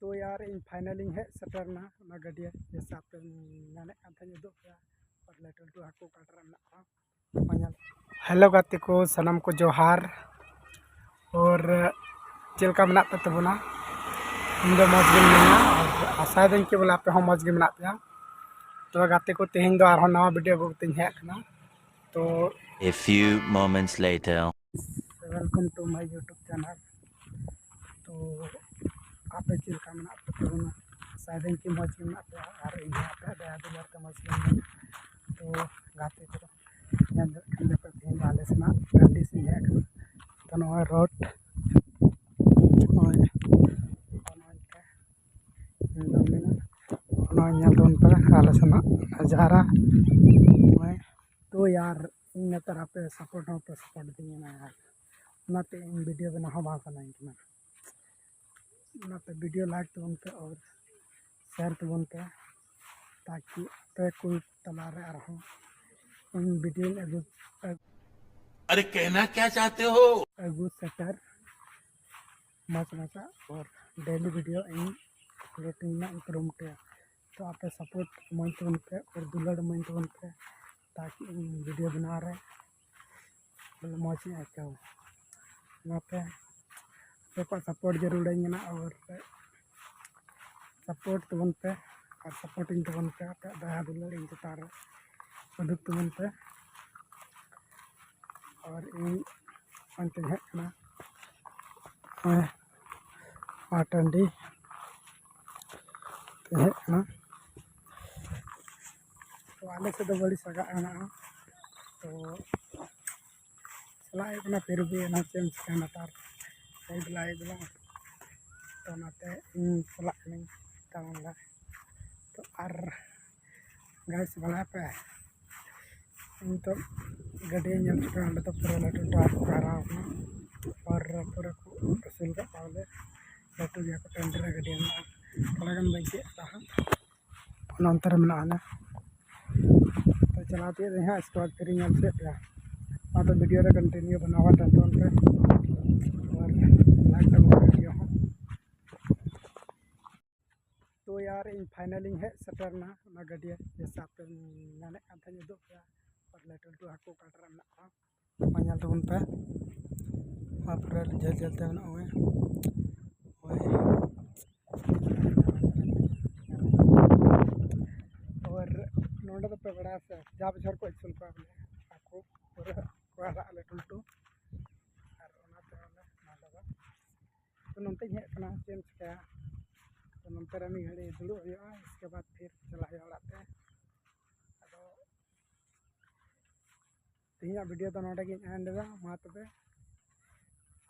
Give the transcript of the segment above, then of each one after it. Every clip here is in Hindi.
तो यार इन फाइनली हेज सेटरना गाड़िया जैसे आप उदू पे और लटू लटू हाकू काटरा हेलो गाते को सनम को जोहार और चलका मना पे तबना इन मज और आशा दिन कि बोले आप मज मना पे तो गाते को तेहन दो नवा वीडियो बुकती हेकना तो A few moments later. Welcome to my YouTube channel. तो आप चलका मना पे तबना आशा दिन कि मज मना पे और इन दया दुलार के मज तो गाते को तेहन आले सेना गाड़ी से हेकना तो नवा रोड आले सेना नजारा तो यार इन नतर आप सपोर्ट पे सपोर्ट दिना यार इन वीडियो बना बा वीडियो लाइक तबन पे और शेयर तबन पे ताकि पे कोई तलारे इन वीडियो अगू अरे कहना क्या चाहते हो? अगू सेटर मच मचा और डेली वीडियो इन अपलोडिंग में कुरुमुटे तो आप सपोर्ट मन तबन पे और दुलड़ मन तबन पे ताकि इन वीडियो बना रहे बोले मौज पे सपोर्ट जरूर और सपोर्ट तबन पे और सपोर्टिंग तबन पे आप दया दुलड़ इन चतार उदुक तबन पे और इन हेकना टाँडी हेकना तो आले से तो बड़ी सगा तो चला फिर भी चेंज नतार सही दिला तो चला तो और गैस बड़ा पे इन तो गाड़ी चुके तो पूरा लटू लटू हरा और पूरा को रसूल का पावले लटू गया को टेंडर गाड़ी थोड़ा बंतर में तो चलाते हैं इसके बाद फिर से तो वीडियो रे कंटिन्यू बनावा तो और लाइक वीडियो तो यार इन फाइनली हेज सेटरना गाड़िया जैसे आप उदू पे और लटू लटू हाकू काटरा तबन पे पूरा झल झलते और नोडे तो पे बड़ा से जा बछर को चल पा बोले हाकू पूरा कोड़ा लटू लटू तो नंते हेकना चेंज चिका तो नंतर घड़ी दुड़ू इसके बाद फिर चला ओड़ते तेहना वीडियो तो नोडे एंडा मा तबे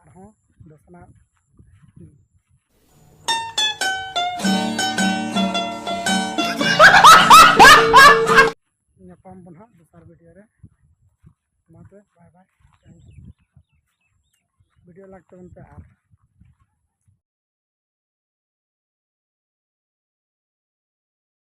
आरहों दोसना नापाम बन दोसर वीडियो रे मा तबे बाय बाय वीडियो लाइक तबन पे।